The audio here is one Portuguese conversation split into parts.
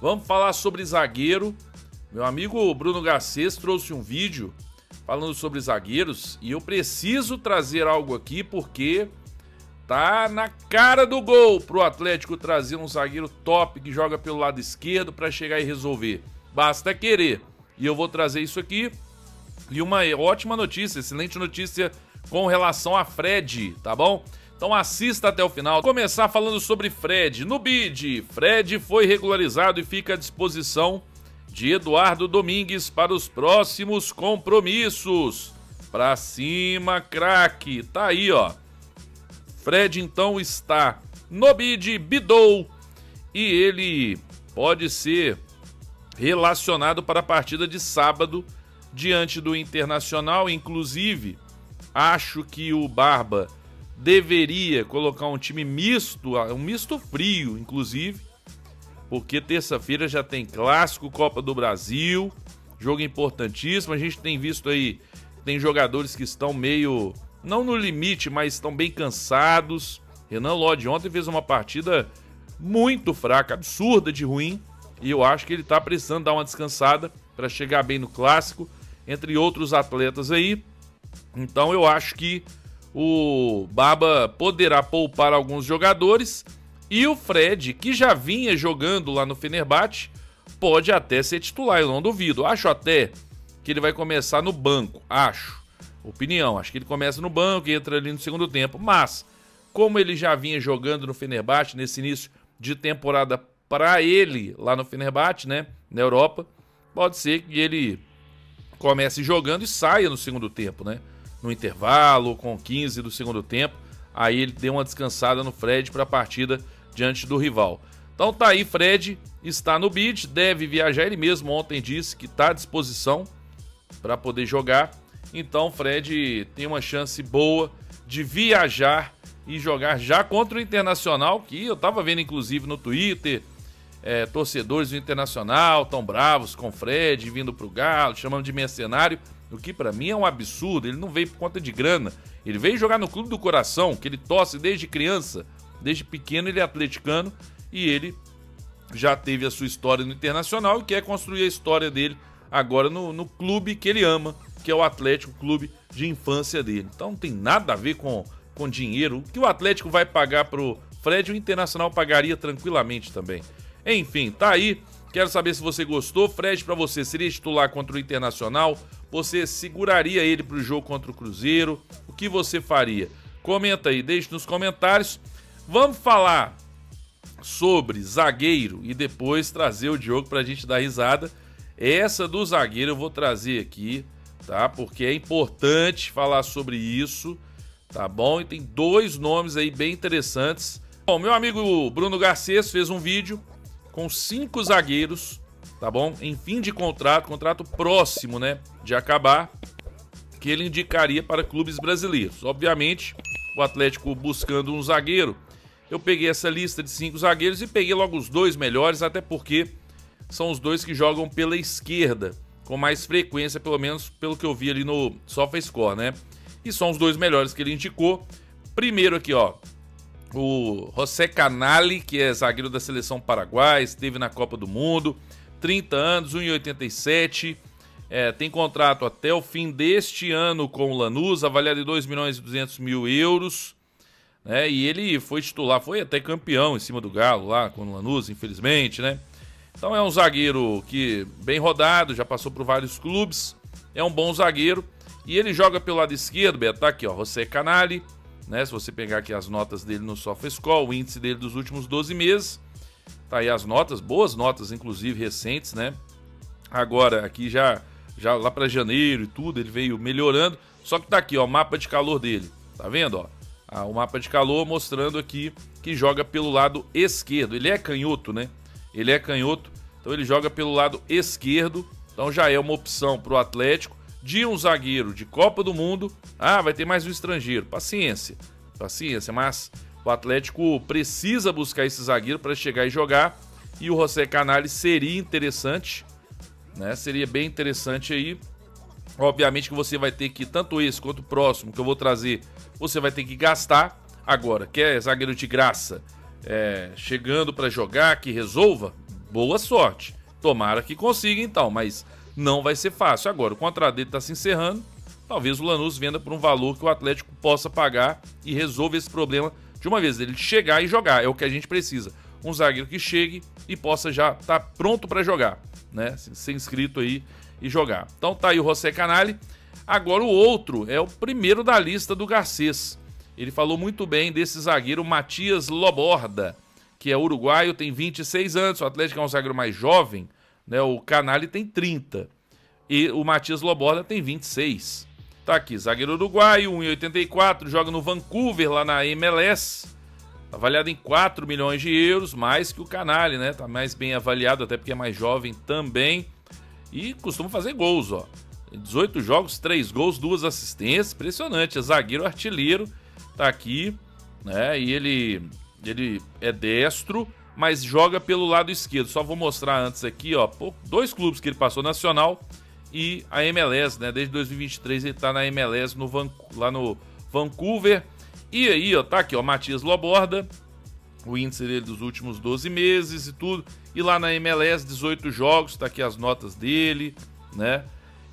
Vamos falar sobre zagueiro. Meu amigo Bruno Garcês trouxe um vídeo falando sobre zagueiros e eu preciso trazer algo aqui porque tá na cara do gol pro Atlético trazer um zagueiro top que joga pelo lado esquerdo para chegar e resolver. Basta querer. E eu vou trazer isso aqui. E uma ótima notícia, excelente notícia com relação a Fred, tá bom? Então assista até o final. Vou começar falando sobre Fred. No bid, Fred foi regularizado e fica à disposição de Eduardo Domingues para os próximos compromissos. Pra cima, craque. Tá aí, ó. Fred então está no bid, bidou, e ele pode ser relacionado para a partida de sábado diante do Internacional. Inclusive, acho que o Barba deveria colocar um time misto, um misto frio, inclusive, porque terça-feira já tem Clássico, Copa do Brasil, jogo importantíssimo. A gente tem visto aí, tem jogadores que estão meio, não no limite, mas estão bem cansados. Renan Lodge ontem fez uma partida muito fraca, absurda de ruim, e eu acho que ele tá precisando dar uma descansada para chegar bem no Clássico, entre outros atletas aí. Então eu acho que o Baba poderá poupar alguns jogadores e o Fred, que já vinha jogando lá no Fenerbahçe, pode até ser titular, eu não duvido. Acho até que ele vai começar no banco, acho que ele começa no banco e entra ali no segundo tempo, mas como ele já vinha jogando no Fenerbahçe nesse início de temporada para ele lá no Fenerbahçe, né, na Europa, pode ser que ele comece jogando e saia no segundo tempo, né? No intervalo, com 15 do segundo tempo, aí ele deu uma descansada no Fred para a partida diante do rival. Então tá aí, Fred está no bid, deve viajar, ele mesmo ontem disse que está à disposição para poder jogar. Então Fred tem uma chance boa de viajar e jogar já contra o Internacional, que eu tava vendo inclusive no Twitter, torcedores do Internacional tão bravos com o Fred vindo pro Galo, chamando de mercenário, o que pra mim é um absurdo. Ele não veio por conta de grana, ele veio jogar no Clube do Coração, que ele torce desde criança, desde pequeno. Ele é atleticano e ele já teve a sua história no Internacional e quer construir a história dele agora no clube que ele ama, que é o Atlético, clube de infância dele. Então não tem nada a ver com dinheiro. O que o Atlético vai pagar pro Fred, o Internacional pagaria tranquilamente também. Enfim, tá aí. Quero saber se você gostou. Fred, pra você, seria titular contra o Internacional? Você seguraria ele pro jogo contra o Cruzeiro? O que você faria? Comenta aí, deixe nos comentários. Vamos falar sobre zagueiro e depois trazer o Diogo pra gente dar risada. Essa do zagueiro eu vou trazer aqui, tá? Porque é importante falar sobre isso, tá bom? E tem dois nomes aí bem interessantes. Bom, meu amigo Bruno Garcês fez um vídeo com 5 zagueiros, tá bom? Em fim de contrato próximo, né, de acabar, que ele indicaria para clubes brasileiros. Obviamente, o Atlético buscando um zagueiro. Eu peguei essa lista de 5 zagueiros e peguei logo os 2 melhores, até porque são os 2 que jogam pela esquerda, com mais frequência, pelo menos pelo que eu vi ali no SofaScore, né? E são os 2 melhores que ele indicou. Primeiro aqui, ó, o José Canali, que é zagueiro da seleção paraguaia, esteve na Copa do Mundo, 30 anos, 1,87, tem contrato até o fim deste ano com o Lanús, avaliado em 2.200.000 euros, né? E ele foi titular, foi até campeão em cima do Galo lá com o Lanús, infelizmente, né? Então é um zagueiro que bem rodado, já passou por vários clubes, é um bom zagueiro, e ele joga pelo lado esquerdo, tá aqui, ó, José Canali, né? Se você pegar aqui as notas dele no SofaScore, o índice dele dos últimos 12 meses, tá aí as notas, boas notas, inclusive recentes, né? Agora, aqui já lá para janeiro e tudo, ele veio melhorando, só que tá aqui, ó, o mapa de calor dele, tá vendo, ó? O mapa de calor mostrando aqui que joga pelo lado esquerdo. Ele é canhoto, né? Ele é canhoto, então ele joga pelo lado esquerdo, então já é uma opção pro Atlético de um zagueiro de Copa do Mundo. Ah, vai ter mais um estrangeiro. Paciência, mas o Atlético precisa buscar esse zagueiro para chegar e jogar. E o José Canali seria interessante, né? Seria bem interessante aí. Obviamente que você vai ter que, tanto esse quanto o próximo que eu vou trazer, você vai ter que gastar. Agora, quer zagueiro de graça, chegando para jogar, que resolva? Boa sorte. Tomara que consiga então, mas não vai ser fácil. Agora, o contrato dele está se encerrando. Talvez o Lanús venda por um valor que o Atlético possa pagar e resolva esse problema de uma vez. Ele chegar e jogar, é o que a gente precisa. Um zagueiro que chegue e possa já estar pronto para jogar, né? Ser inscrito aí e jogar. Então tá aí o José Canali. Agora o outro é o primeiro da lista do Garcês. Ele falou muito bem desse zagueiro Matias Loborda, que é uruguaio, tem 26 anos. O Atlético é um zagueiro mais jovem, né? O Canali tem 30. E o Matias Loborda tem 26. Tá aqui, zagueiro uruguaio, 1,84, joga no Vancouver, lá na MLS. Tá avaliado em 4 milhões de euros, mais que o Canali, né? Tá mais bem avaliado, até porque é mais jovem também. E costuma fazer gols, ó. 18 jogos, 3 gols, 2 assistências. Impressionante, é zagueiro artilheiro. Tá aqui, né? E ele é destro, mas joga pelo lado esquerdo. Só vou mostrar antes aqui, ó. 2 clubes que ele passou, Nacional e a MLS, né? Desde 2023 ele tá na MLS lá no Vancouver. E aí, ó, tá aqui, ó, Matias Loborda, o índice dele dos últimos 12 meses e tudo. E lá na MLS, 18 jogos, tá aqui as notas dele, né?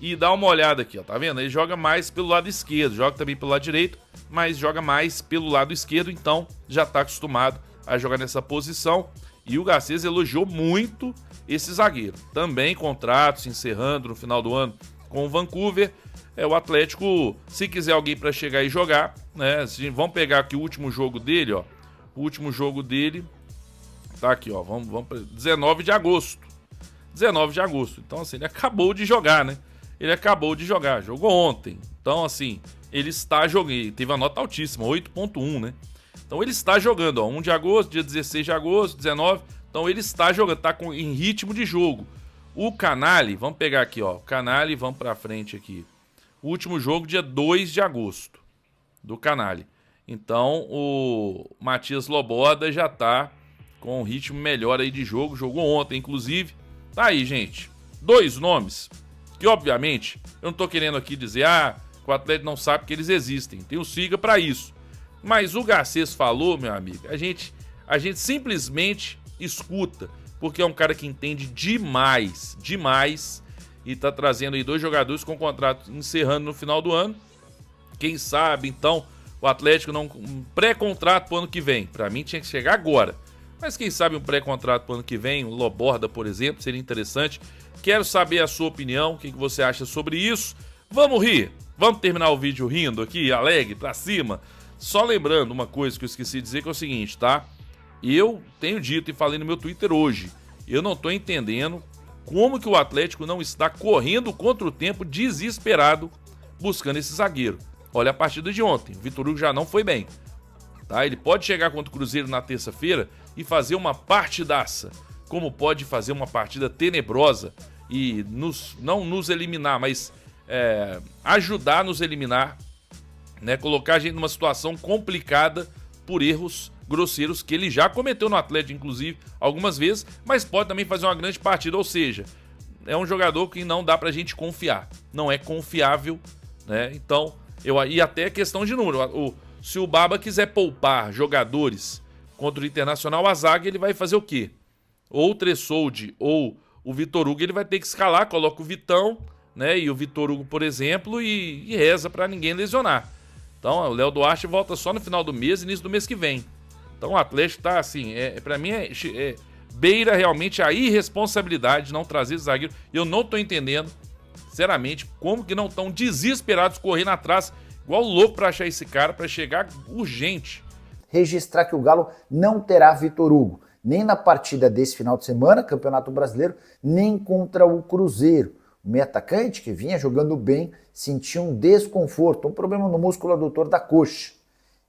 E dá uma olhada aqui, ó, tá vendo? Ele joga mais pelo lado esquerdo, joga também pelo lado direito, mas joga mais pelo lado esquerdo, então já tá acostumado a jogar nessa posição. E o Garcês elogiou muito esse zagueiro. Também contrato se encerrando no final do ano com o Vancouver. O Atlético, se quiser alguém para chegar e jogar, né? Vamos pegar aqui o último jogo dele, ó. O último jogo dele tá aqui, ó. Vamos para 19 de agosto. 19 de agosto. Então, assim, ele acabou de jogar, né? Ele acabou de jogar, jogou ontem. Então, assim, ele está jogando. Teve a nota altíssima, 8.1, né? Então ele está jogando, ó, 1 de agosto, dia 16 de agosto, 19. Então ele está jogando, tá em ritmo de jogo. O Canali, vamos pegar aqui, ó. O Canali, vamos pra frente aqui. O último jogo, dia 2 de agosto, do Canali. Então o Matias Loborda já tá com um ritmo melhor aí de jogo. Jogou ontem, inclusive. Tá aí, gente. 2 nomes que, obviamente, eu não tô querendo aqui dizer, que o Atlético não sabe que eles existem. Tem o Siga pra isso. Mas o Garcês falou, meu amigo, a gente simplesmente escuta, porque é um cara que entende demais, e tá trazendo aí 2 jogadores com contrato encerrando no final do ano. Quem sabe, então, o Atlético não... Um pré-contrato pro ano que vem. Pra mim tinha que chegar agora. Mas quem sabe um pré-contrato pro ano que vem, o Loborda, por exemplo, seria interessante. Quero saber a sua opinião, o que você acha sobre isso. Vamos rir? Vamos terminar o vídeo rindo aqui, alegre, pra cima? Só lembrando uma coisa que eu esqueci de dizer, que é o seguinte, tá? Eu tenho dito e falei no meu Twitter hoje, eu não tô entendendo como que o Atlético não está correndo contra o tempo, desesperado, buscando esse zagueiro. Olha a partida de ontem, o Vitor Hugo já não foi bem, tá? Ele pode chegar contra o Cruzeiro na terça-feira e fazer uma partidaça, como pode fazer uma partida tenebrosa e não nos eliminar, mas ajudar a nos eliminar, né? Colocar a gente numa situação complicada por erros grosseiros que ele já cometeu no Atlético, inclusive, algumas vezes, mas pode também fazer uma grande partida, ou seja, é um jogador que não dá pra gente confiar, não é confiável, né? Então, e até questão de número, se o Baba quiser poupar jogadores contra o Internacional, a zaga ele vai fazer o quê? Ou o Tressoldi ou o Vitor Hugo, ele vai ter que escalar, coloca o Vitão, né? E o Vitor Hugo, por exemplo, e reza pra ninguém lesionar. Então, o Léo Duarte volta só no final do mês, início do mês que vem. Então, o Atlético tá assim, pra mim beira realmente a irresponsabilidade de não trazer esse zagueiro. Eu não tô entendendo, sinceramente, como que não estão desesperados correndo atrás, igual louco pra achar esse cara, pra chegar urgente. Registrar que o Galo não terá Vitor Hugo, nem na partida desse final de semana, Campeonato Brasileiro, nem contra o Cruzeiro. O meio atacante, que vinha jogando bem, sentiu um desconforto, um problema no músculo adutor da coxa,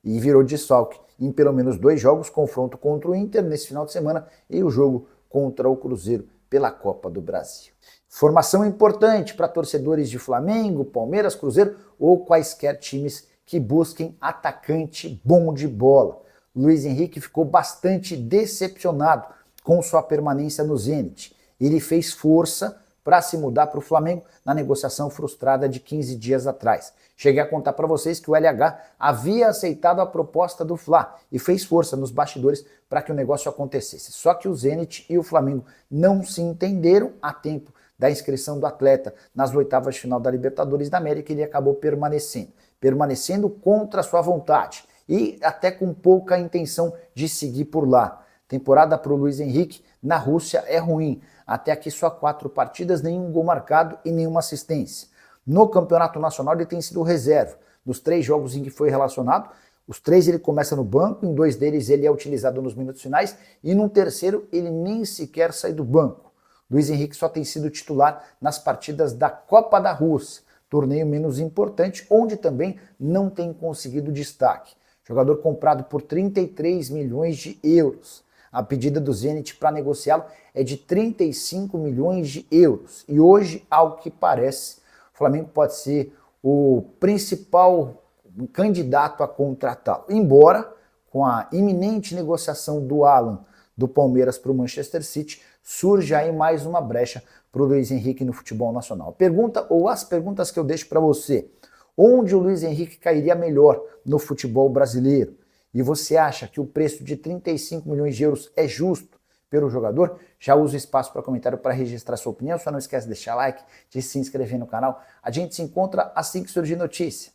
e virou desfalque em pelo menos 2 jogos, confronto contra o Inter nesse final de semana e o jogo contra o Cruzeiro pela Copa do Brasil. Formação importante para torcedores de Flamengo, Palmeiras, Cruzeiro ou quaisquer times que busquem atacante bom de bola. Luiz Henrique ficou bastante decepcionado com sua permanência no Zenit. Ele fez força para se mudar para o Flamengo na negociação frustrada de 15 dias atrás. Cheguei a contar para vocês que o LH havia aceitado a proposta do Fla e fez força nos bastidores para que o negócio acontecesse. Só que o Zenit e o Flamengo não se entenderam a tempo da inscrição do atleta nas oitavas de final da Libertadores da América e ele acabou permanecendo contra sua vontade e até com pouca intenção de seguir por lá. Temporada para o Luiz Henrique na Rússia é ruim. Até aqui só 4 partidas, nenhum gol marcado e nenhuma assistência. No Campeonato Nacional ele tem sido reserva. Nos 3 jogos em que foi relacionado, os 3 ele começa no banco, em 2 deles ele é utilizado nos minutos finais e no terceiro ele nem sequer sai do banco. Luiz Henrique só tem sido titular nas partidas da Copa da Rússia, torneio menos importante, onde também não tem conseguido destaque. Jogador comprado por 33 milhões de euros. A pedida do Zenit para negociá-lo é de 35 milhões de euros. E hoje, ao que parece, o Flamengo pode ser o principal candidato a contratá-lo. Embora, com a iminente negociação do Alan do Palmeiras para o Manchester City, surja aí mais uma brecha para o Luiz Henrique no futebol nacional. Pergunta, ou as perguntas que eu deixo para você: onde o Luiz Henrique cairia melhor no futebol brasileiro? E você acha que o preço de 35 milhões de euros é justo pelo jogador? Já usa o espaço para comentário para registrar sua opinião. Só não esquece de deixar like, de se inscrever no canal. A gente se encontra assim que surgir notícia.